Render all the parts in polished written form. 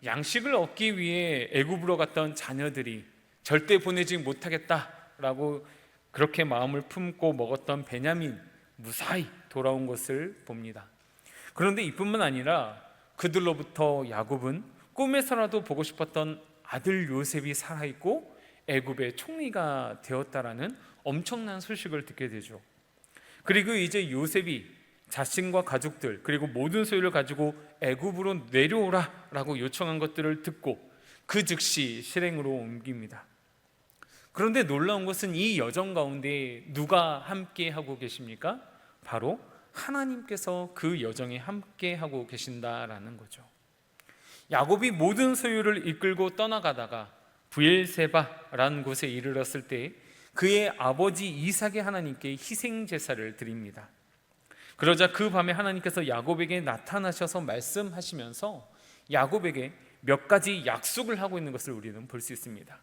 양식을 얻기 위해 애굽으로 갔던 자녀들이 절대 보내지 못하겠다라고 그렇게 마음을 품고 먹었던 베냐민 무사히 돌아온 것을 봅니다. 그런데 이뿐만 아니라 그들로부터 야곱은 꿈에서라도 보고 싶었던 아들 요셉이 살아있고 애굽의 총리가 되었다라는 엄청난 소식을 듣게 되죠. 그리고 이제 요셉이 자신과 가족들 그리고 모든 소유를 가지고 애굽으로 내려오라라고 요청한 것들을 듣고 그 즉시 실행으로 옮깁니다. 그런데 놀라운 것은 이 여정 가운데 누가 함께 하고 계십니까? 바로 하나님께서 그 여정에 함께 하고 계신다라는 거죠. 야곱이 모든 소유를 이끌고 떠나가다가 브엘세바라는 곳에 이르렀을 때 그의 아버지 이삭의 하나님께 희생 제사를 드립니다. 그러자 그 밤에 하나님께서 야곱에게 나타나셔서 말씀하시면서 야곱에게 몇 가지 약속을 하고 있는 것을 우리는 볼 수 있습니다.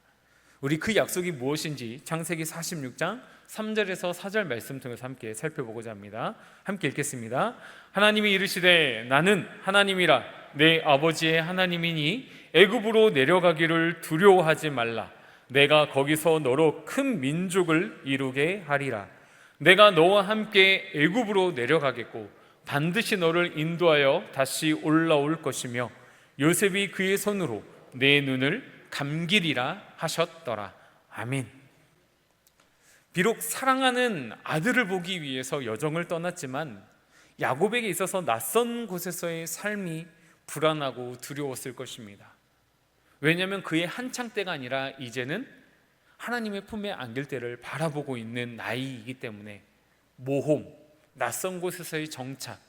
우리 그 약속이 무엇인지 창세기 46장 3절에서 4절 말씀 통해서 함께 살펴보고자 합니다. 함께 읽겠습니다. 하나님이 이르시되 나는 하나님이라 내 아버지의 하나님이니 애굽으로 내려가기를 두려워하지 말라. 내가 거기서 너로 큰 민족을 이루게 하리라. 내가 너와 함께 애굽으로 내려가겠고 반드시 너를 인도하여 다시 올라올 것이며 요셉이 그의 손으로 내 눈을 감기리라 하셨더라. 아멘. 비록 사랑하는 아들을 보기 위해서 여정을 떠났지만 야곱에게 있어서 낯선 곳에서의 삶이 불안하고 두려웠을 것입니다. 왜냐하면 그의 한창 때가 아니라 이제는 하나님의 품에 안길 때를 바라보고 있는 나이이기 때문에 모험, 낯선 곳에서의 정착,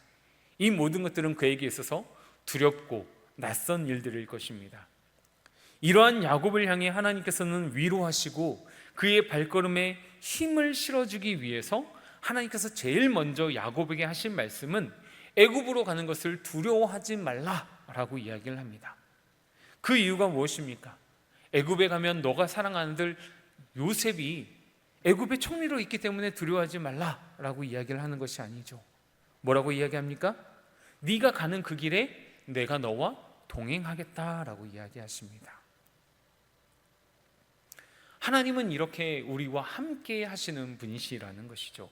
이 모든 것들은 그에게 있어서 두렵고 낯선 일들일 것입니다. 이러한 야곱을 향해 하나님께서는 위로하시고 그의 발걸음에 힘을 실어주기 위해서 하나님께서 제일 먼저 야곱에게 하신 말씀은 애굽으로 가는 것을 두려워하지 말라라고 이야기를 합니다. 그 이유가 무엇입니까? 애굽에 가면 너가 사랑하는 아들 요셉이 애굽의 총리로 있기 때문에 두려워하지 말라라고 이야기를 하는 것이 아니죠. 뭐라고 이야기합니까? 네가 가는 그 길에 내가 너와 동행하겠다라고 이야기하십니다. 하나님은 이렇게 우리와 함께 하시는 분이시라는 것이죠.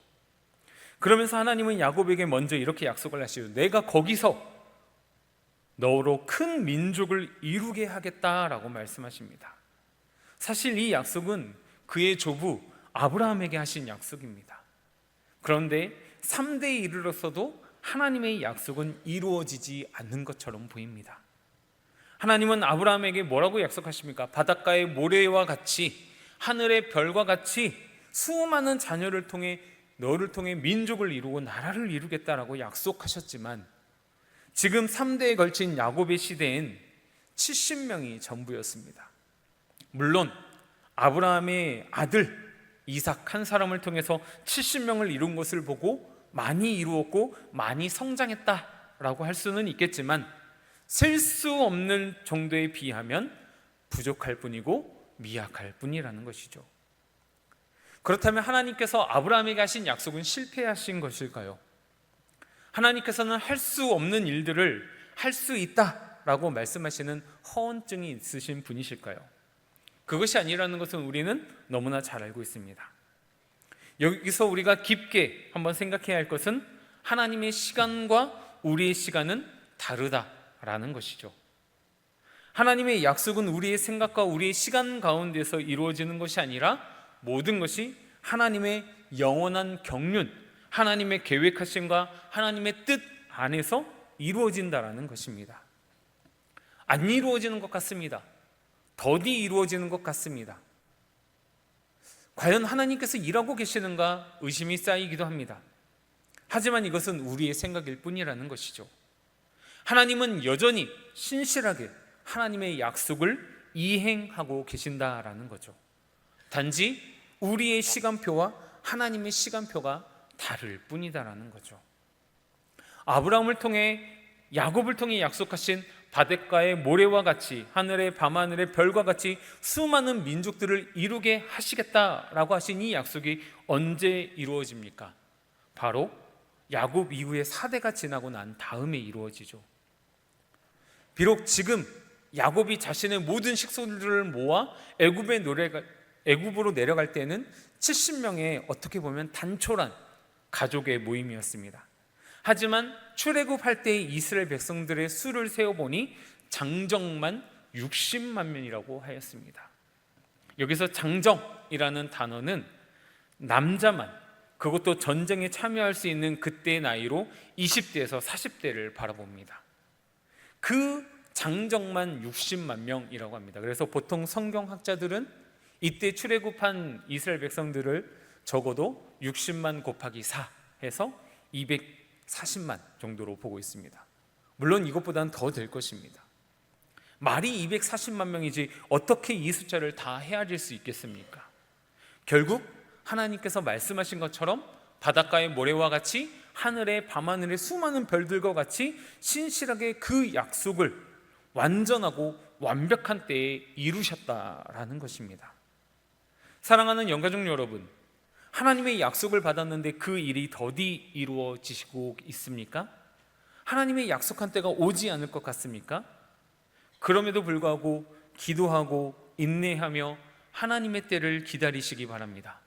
그러면서 하나님은 야곱에게 먼저 이렇게 약속을 하시죠. 내가 거기서 너로 큰 민족을 이루게 하겠다라고 말씀하십니다. 사실 이 약속은 그의 조부 아브라함에게 하신 약속입니다. 그런데 3대에 이르렀어도 하나님의 약속은 이루어지지 않는 것처럼 보입니다. 하나님은 아브라함에게 뭐라고 약속하십니까? 바닷가의 모래와 같이 하늘의 별과 같이 수많은 자녀를 통해 너를 통해 민족을 이루고 나라를 이루겠다라고 약속하셨지만 지금 3대에 걸친 야곱의 시대엔 70명이 전부였습니다. 물론 아브라함의 아들 이삭 한 사람을 통해서 70명을 이룬 것을 보고 많이 이루었고 많이 성장했다라고 할 수는 있겠지만 셀 수 없는 정도에 비하면 부족할 뿐이고 미약할 뿐이라는 것이죠. 그렇다면 하나님께서 아브라함에게 하신 약속은 실패하신 것일까요? 하나님께서는 할 수 없는 일들을 할 수 있다라고 말씀하시는 허언증이 있으신 분이실까요? 그것이 아니라는 것은 우리는 너무나 잘 알고 있습니다. 여기서 우리가 깊게 한번 생각해야 할 것은 하나님의 시간과 우리의 시간은 다르다라는 것이죠. 하나님의 약속은 우리의 생각과 우리의 시간 가운데서 이루어지는 것이 아니라 모든 것이 하나님의 영원한 경륜, 하나님의 계획하심과 하나님의 뜻 안에서 이루어진다라는 것입니다. 안 이루어지는 것 같습니다. 더디 이루어지는 것 같습니다. 과연 하나님께서 일하고 계시는가 의심이 쌓이기도 합니다. 하지만 이것은 우리의 생각일 뿐이라는 것이죠. 하나님은 여전히 신실하게 하나님의 약속을 이행하고 계신다라는 거죠. 단지 우리의 시간표와 하나님의 시간표가 다를 뿐이다라는 거죠. 아브라함을 통해 야곱을 통해 약속하신 바닷가의 모래와 같이 하늘의 밤하늘의 별과 같이 수많은 민족들을 이루게 하시겠다라고 하신 이 약속이 언제 이루어집니까? 바로 야곱 이후에 4대가 지나고 난 다음에 이루어지죠. 비록 지금 야곱이 자신의 모든 식소들을 모아 애굽으로 내려갈 때는 70명의 어떻게 보면 단촐한 가족의 모임이었습니다. 하지만 출애굽할 때의 이스라엘 백성들의 수를 세어보니 장정만 60만 명이라고 하였습니다. 여기서 장정이라는 단어는 남자만, 그것도 전쟁에 참여할 수 있는 그때의 나이로 20대에서 40대를 바라봅니다. 그 장정만 60만 명이라고 합니다. 그래서 보통 성경학자들은 이때 출애굽한 이스라엘 백성들을 적어도 60만 곱하기 4 해서 240만 정도로 보고 있습니다. 물론 이것보다는 더 될 것입니다. 말이 240만 명이지 어떻게 이 숫자를 다 헤아릴 수 있겠습니까? 결국 하나님께서 말씀하신 것처럼 바닷가의 모래와 같이 하늘의 밤하늘의 수많은 별들과 같이 신실하게 그 약속을 완전하고 완벽한 때에 이루셨다라는 것입니다. 사랑하는 영가족 여러분, 하나님의 약속을 받았는데 그 일이 더디 이루어지시고 있습니까? 하나님의 약속한 때가 오지 않을 것 같습니까? 그럼에도 불구하고 기도하고 인내하며 하나님의 때를 기다리시기 바랍니다.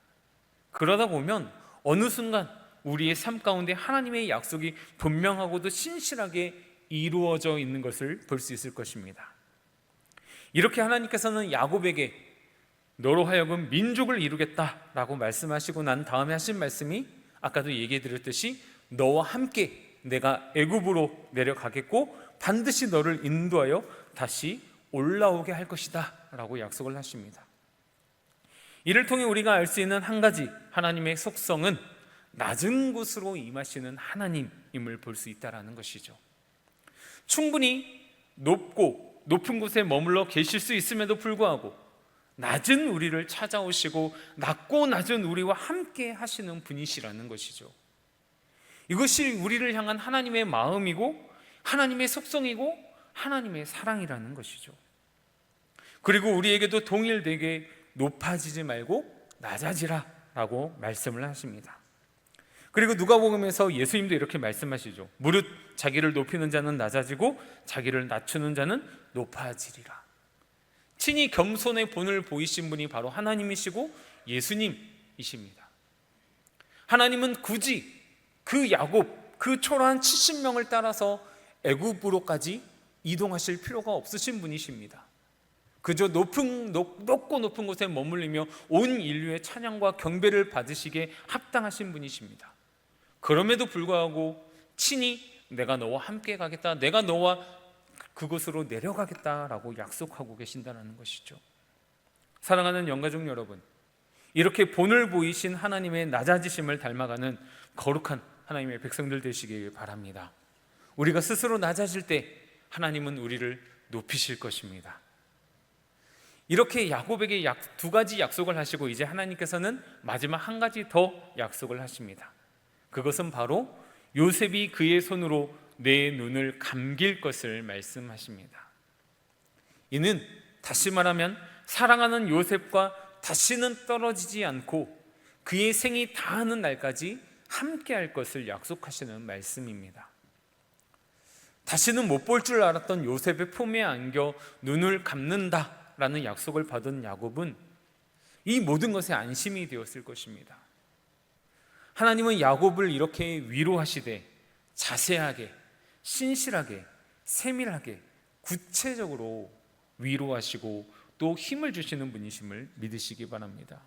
그러다 보면 어느 순간 우리의 삶 가운데 하나님의 약속이 분명하고도 신실하게 이루어져 있는 것을 볼 수 있을 것입니다. 이렇게 하나님께서는 야곱에게 너로 하여금 민족을 이루겠다라고 말씀하시고 난 다음에 하신 말씀이 아까도 얘기해 드렸듯이 너와 함께 내가 애굽으로 내려가겠고 반드시 너를 인도하여 다시 올라오게 할 것이다 라고 약속을 하십니다. 이를 통해 우리가 알 수 있는 한 가지 하나님의 속성은 낮은 곳으로 임하시는 하나님임을 볼 수 있다는 것이죠. 충분히 높은 곳에 머물러 계실 수 있음에도 불구하고 낮은 우리를 찾아오시고 낮고 낮은 우리와 함께 하시는 분이시라는 것이죠. 이것이 우리를 향한 하나님의 마음이고 하나님의 속성이고 하나님의 사랑이라는 것이죠. 그리고 우리에게도 동일되게 높아지지 말고 낮아지라 라고 말씀을 하십니다. 그리고 누가복음에서 예수님도 이렇게 말씀하시죠. 무릇 자기를 높이는 자는 낮아지고 자기를 낮추는 자는 높아지리라. 친히 겸손의 본을 보이신 분이 바로 하나님이시고 예수님이십니다. 하나님은 굳이 그 야곱, 그 초라한 70명을 따라서 애굽으로까지 이동하실 필요가 없으신 분이십니다. 그저 높고 높은 곳에 머물리며 온 인류의 찬양과 경배를 받으시기에 합당하신 분이십니다. 그럼에도 불구하고 친히 내가 너와 함께 가겠다, 내가 너와 그곳으로 내려가겠다라고 약속하고 계신다는 것이죠. 사랑하는 영가족 여러분, 이렇게 본을 보이신 하나님의 낮아지심을 닮아가는 거룩한 하나님의 백성들 되시길 바랍니다. 우리가 스스로 낮아질 때 하나님은 우리를 높이실 것입니다. 이렇게 야곱에게 두 가지 약속을 하시고 이제 하나님께서는 마지막 한 가지 더 약속을 하십니다. 그것은 바로 요셉이 그의 손으로 내 눈을 감길 것을 말씀하십니다. 이는 다시 말하면 사랑하는 요셉과 다시는 떨어지지 않고 그의 생이 다하는 날까지 함께 할 것을 약속하시는 말씀입니다. 다시는 못 볼 줄 알았던 요셉의 품에 안겨 눈을 감는다라는 약속을 받은 야곱은 이 모든 것에 안심이 되었을 것입니다. 하나님은 야곱을 이렇게 위로하시되 자세하게, 신실하게, 세밀하게, 구체적으로 위로하시고 또 힘을 주시는 분이심을 믿으시기 바랍니다.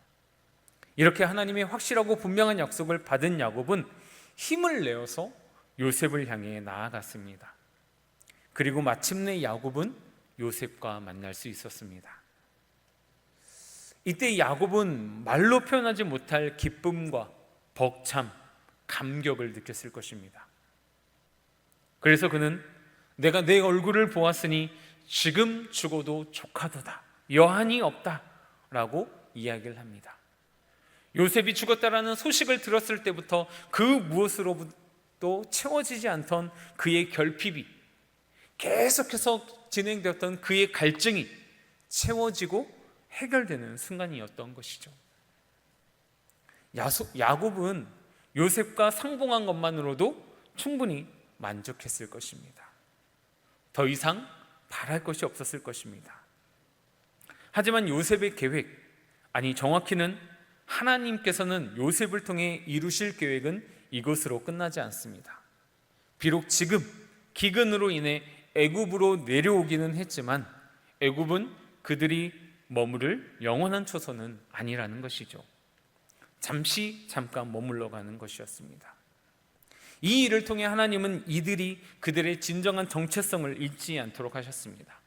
이렇게 하나님의 확실하고 분명한 약속을 받은 야곱은 힘을 내어서 요셉을 향해 나아갔습니다. 그리고 마침내 야곱은 요셉과 만날 수 있었습니다. 이때 야곱은 말로 표현하지 못할 기쁨과 벅참, 감격을 느꼈을 것입니다. 그래서 그는 내가 내 얼굴을 보았으니 지금 죽어도 족하도다, 여한이 없다 라고 이야기를 합니다. 요셉이 죽었다라는 소식을 들었을 때부터 그 무엇으로부터 채워지지 않던 그의 결핍이, 계속해서 진행되었던 그의 갈증이 채워지고 해결되는 순간이었던 것이죠. 야곱은 요셉과 상봉한 것만으로도 충분히 만족했을 것입니다. 더 이상 바랄 것이 없었을 것입니다. 하지만 요셉의 계획, 아니 정확히는 하나님께서는 요셉을 통해 이루실 계획은 이것으로 끝나지 않습니다. 비록 지금 기근으로 인해 애굽으로 내려오기는 했지만 애굽은 그들이 머무를 영원한 초소는 아니라는 것이죠. 잠깐 머물러 가는 것이었습니다. 이 일을 통해 하나님은 이들이 그들의 진정한 정체성을 잊지 않도록 하셨습니다.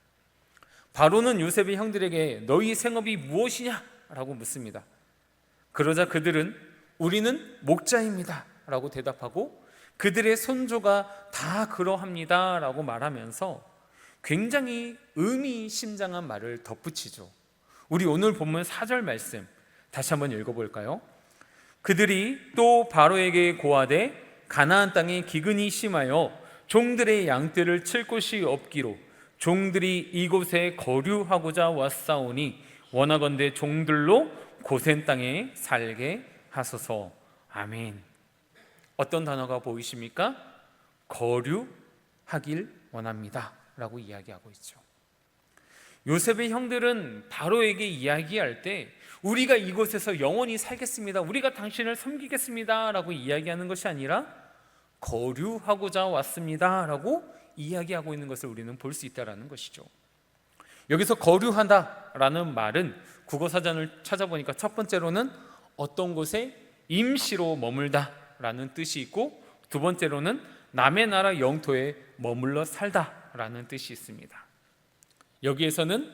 바로는 요셉의 형들에게 너희 생업이 무엇이냐? 라고 묻습니다. 그러자 그들은 우리는 목자입니다 라고 대답하고 그들의 손조가 다 그러합니다 라고 말하면서 굉장히 의미심장한 말을 덧붙이죠. 우리 오늘 본문 4절 말씀 다시 한번 읽어볼까요? 그들이 또 바로에게 고하되 가나안 땅에 기근이 심하여 종들의 양떼를 칠 곳이 없기로 종들이 이곳에 거류하고자 왔사오니 원하건대 종들로 고센 땅에 살게 하소서. 아멘. 어떤 단어가 보이십니까? 거류하길 원합니다 라고 이야기하고 있죠. 요셉의 형들은 바로에게 이야기할 때 우리가 이곳에서 영원히 살겠습니다, 우리가 당신을 섬기겠습니다 라고 이야기하는 것이 아니라 거류하고자 왔습니다 라고 이야기하고 있는 것을 우리는 볼 수 있다는 것이죠. 여기서 거류한다라는 말은 국어사전을 찾아보니까 첫 번째로는 어떤 곳에 임시로 머물다 라는 뜻이 있고, 두 번째로는 남의 나라 영토에 머물러 살다 라는 뜻이 있습니다. 여기에서는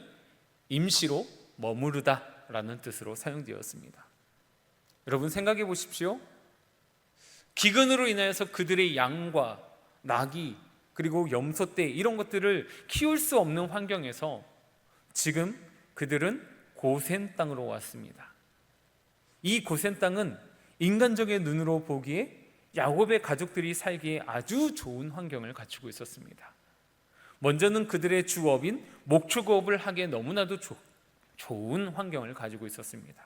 임시로 머무르다 라는 뜻으로 사용되었습니다. 여러분 생각해 보십시오. 기근으로 인하여서 그들의 양과 나귀 그리고 염소떼 이런 것들을 키울 수 없는 환경에서 지금 그들은 고센 땅으로 왔습니다. 이 고센 땅은 인간적인 눈으로 보기에 야곱의 가족들이 살기에 아주 좋은 환경을 갖추고 있었습니다. 먼저는 그들의 주업인 목축업을 하기에 너무나도 좋은 환경을 가지고 있었습니다.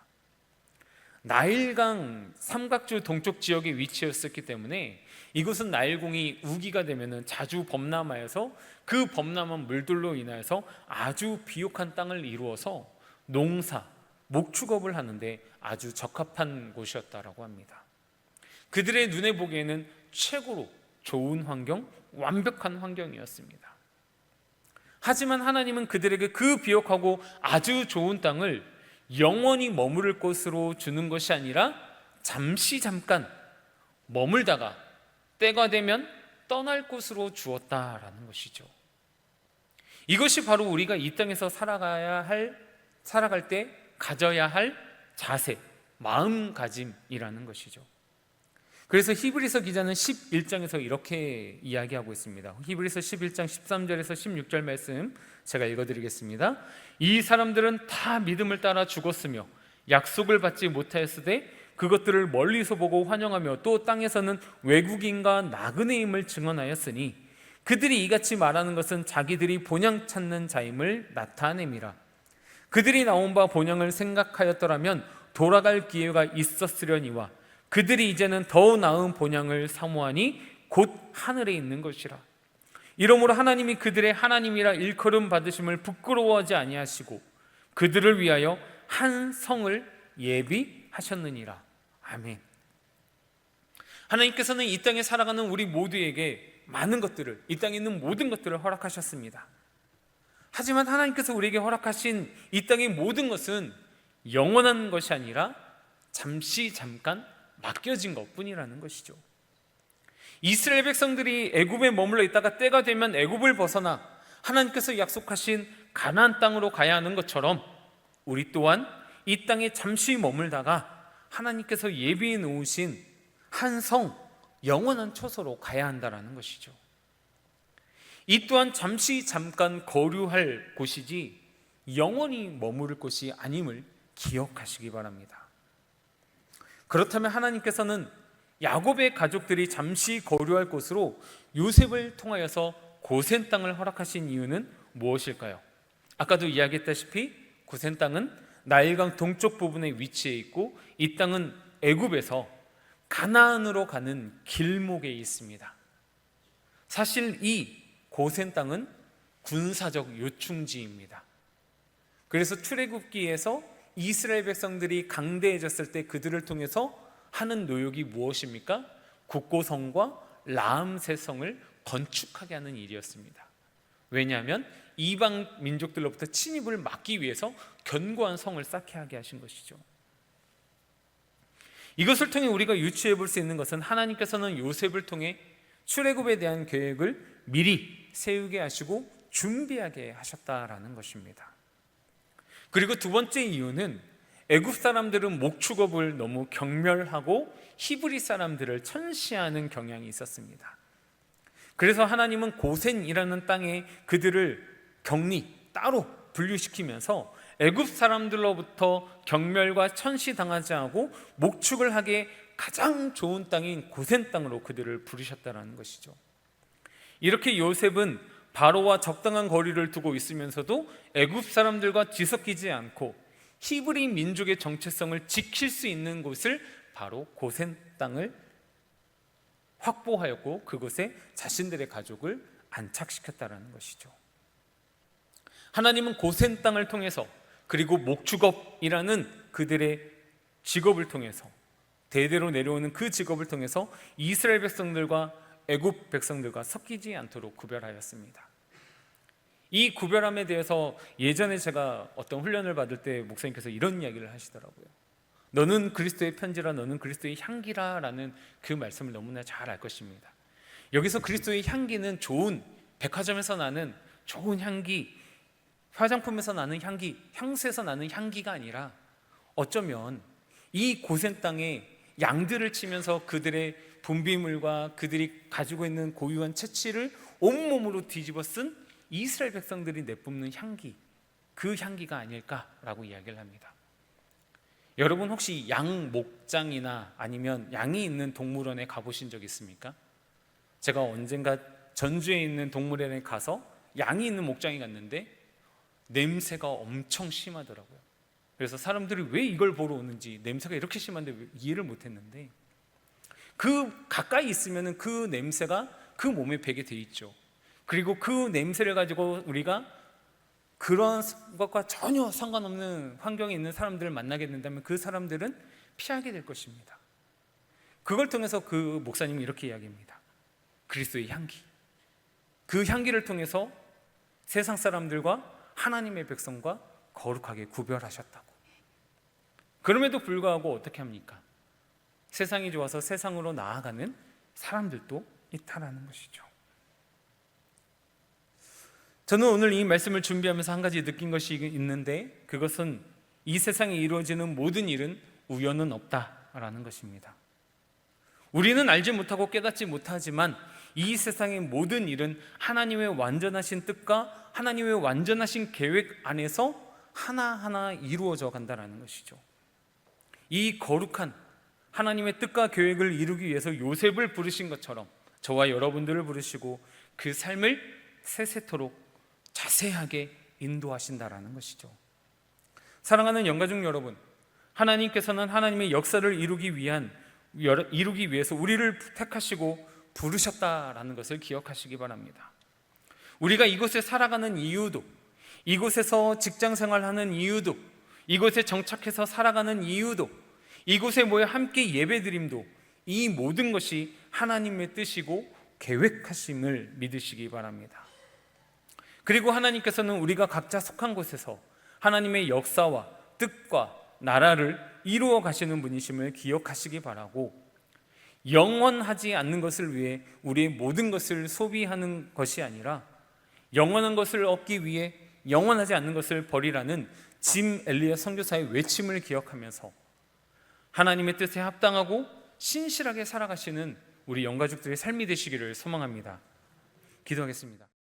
나일강 삼각주 동쪽 지역에 위치했었기 때문에 이곳은 나일강이 우기가 되면 자주 범람하여서 그 범람한 물들로 인하여서 아주 비옥한 땅을 이루어서 농사, 목축업을 하는데 아주 적합한 곳이었다고 합니다. 그들의 눈에 보기에는 최고로 좋은 환경, 완벽한 환경이었습니다. 하지만 하나님은 그들에게 그 비옥하고 아주 좋은 땅을 영원히 머무를 곳으로 주는 것이 아니라 잠깐 머물다가 때가 되면 떠날 곳으로 주었다라는 것이죠. 이것이 바로 우리가 이 땅에서 살아갈 때 가져야 할 자세, 마음가짐이라는 것이죠. 그래서 히브리서 기자는 11장에서 이렇게 이야기하고 있습니다. 히브리서 11장 13절에서 16절 말씀 제가 읽어드리겠습니다. 이 사람들은 다 믿음을 따라 죽었으며 약속을 받지 못하였으되 그것들을 멀리서 보고 환영하며 또 땅에서는 외국인과 나그네임을 증언하였으니 그들이 이같이 말하는 것은 자기들이 본향 찾는 자임을 나타냄이라. 그들이 나온 바 본향을 생각하였더라면 돌아갈 기회가 있었으려니와 그들이 이제는 더 나은 본향을 사모하니 곧 하늘에 있는 것이라. 이러므로 하나님이 그들의 하나님이라 일컬음 받으심을 부끄러워하지 아니하시고 그들을 위하여 한 성을 예비하셨느니라. 아멘. 하나님께서는 이 땅에 살아가는 우리 모두에게 많은 것들을, 이 땅에 있는 모든 것들을 허락하셨습니다. 하지만 하나님께서 우리에게 허락하신 이 땅의 모든 것은 영원한 것이 아니라 잠깐 맡겨진 것뿐이라는 것이죠. 이스라엘 백성들이 애굽에 머물러 있다가 때가 되면 애굽을 벗어나 하나님께서 약속하신 가나안 땅으로 가야 하는 것처럼 우리 또한 이 땅에 잠시 머물다가 하나님께서 예비해 놓으신 한 성, 영원한 초소로 가야 한다는 것이죠. 이 또한 잠깐 거류할 곳이지 영원히 머무를 곳이 아님을 기억하시기 바랍니다. 그렇다면 하나님께서는 야곱의 가족들이 잠시 거류할 곳으로 요셉을 통하여서 고센 땅을 허락하신 이유는 무엇일까요? 아까도 이야기했다시피 고센 땅은 나일강 동쪽 부분에 위치해 있고 이 땅은 애굽에서 가나안으로 가는 길목에 있습니다. 사실 이 고센 땅은 군사적 요충지입니다. 그래서 출애굽기에서 이스라엘 백성들이 강대해졌을 때 그들을 통해서 하는 노역이 무엇입니까? 국고성과 라암새성을 건축하게 하는 일이었습니다. 왜냐하면 이방 민족들로부터 침입을 막기 위해서 견고한 성을 쌓게 하게 하신 것이죠. 이것을 통해 우리가 유추해 볼 수 있는 것은 하나님께서는 요셉을 통해 출애굽에 대한 계획을 미리 세우게 하시고 준비하게 하셨다라는 것입니다. 그리고 두 번째 이유는 애굽 사람들은 목축업을 너무 경멸하고 히브리 사람들을 천시하는 경향이 있었습니다. 그래서 하나님은 고센이라는 땅에 그들을 격리 따로 분류시키면서 애굽 사람들로부터 경멸과 천시당하지 않고 목축을 하기에 가장 좋은 땅인 고센 땅으로 그들을 부르셨다는 것이죠. 이렇게 요셉은 바로와 적당한 거리를 두고 있으면서도 애굽 사람들과 뒤섞이지 않고 히브리 민족의 정체성을 지킬 수 있는 곳을 바로 고센 땅을 확보하였고 그곳에 자신들의 가족을 안착시켰다는 것이죠. 하나님은 고센 땅을 통해서 그리고 목축업이라는 그들의 직업을 통해서 대대로 내려오는 그 직업을 통해서 이스라엘 백성들과 애굽 백성들과 섞이지 않도록 구별하였습니다. 이 구별함에 대해서 예전에 제가 어떤 훈련을 받을 때 목사님께서 이런 이야기를 하시더라고요. 너는 그리스도의 편지라, 너는 그리스도의 향기라 라는 그 말씀을 너무나 잘 알 것입니다. 여기서 그리스도의 향기는 좋은 백화점에서 나는 좋은 향기, 화장품에서 나는 향기, 향수에서 나는 향기가 아니라 어쩌면 이 고센 땅에 양들을 치면서 그들의 분비물과 그들이 가지고 있는 고유한 채취를 온몸으로 뒤집어 쓴 이스라엘 백성들이 내뿜는 향기, 그 향기가 아닐까라고 이야기를 합니다. 여러분 혹시 양 목장이나 아니면 양이 있는 동물원에 가보신 적 있습니까? 제가 언젠가 전주에 있는 동물원에 가서 양이 있는 목장에 갔는데 냄새가 엄청 심하더라고요. 그래서 사람들이 왜 이걸 보러 오는지, 냄새가 이렇게 심한데 이해를 못했는데 그 가까이 있으면 그 냄새가 그 몸에 배게 돼 있죠. 그리고 그 냄새를 가지고 우리가 그런 것과 전혀 상관없는 환경에 있는 사람들을 만나게 된다면 그 사람들은 피하게 될 것입니다. 그걸 통해서 그 목사님이 이렇게 이야기합니다. 그리스도의 향기, 그 향기를 통해서 세상 사람들과 하나님의 백성과 거룩하게 구별하셨다고. 그럼에도 불구하고 어떻게 합니까? 세상이 좋아서 세상으로 나아가는 사람들도 있다라는 것이죠. 저는 오늘 이 말씀을 준비하면서 한 가지 느낀 것이 있는데 그것은 이 세상에 이루어지는 모든 일은 우연은 없다라는 것입니다. 우리는 알지 못하고 깨닫지 못하지만 이 세상의 모든 일은 하나님의 완전하신 뜻과 하나님의 완전하신 계획 안에서 하나하나 이루어져 간다는 것이죠. 이 거룩한 하나님의 뜻과 계획을 이루기 위해서 요셉을 부르신 것처럼 저와 여러분들을 부르시고 그 삶을 세세토록 자세하게 인도하신다라는 것이죠. 사랑하는 영가족 여러분, 하나님께서는 하나님의 역사를 이루기 위해서 우리를 택하시고 부르셨다라는 것을 기억하시기 바랍니다. 우리가 이곳에 살아가는 이유도, 이곳에서 직장생활하는 이유도, 이곳에 정착해서 살아가는 이유도, 이곳에 모여 함께 예배드림도 이 모든 것이 하나님의 뜻이고 계획하심을 믿으시기 바랍니다. 그리고 하나님께서는 우리가 각자 속한 곳에서 하나님의 역사와 뜻과 나라를 이루어 가시는 분이심을 기억하시기 바라고, 영원하지 않는 것을 위해 우리의 모든 것을 소비하는 것이 아니라 영원한 것을 얻기 위해 영원하지 않는 것을 버리라는 짐 엘리엇 선교사의 외침을 기억하면서 하나님의 뜻에 합당하고 신실하게 살아가시는 우리 영가족들의 삶이 되시기를 소망합니다. 기도하겠습니다.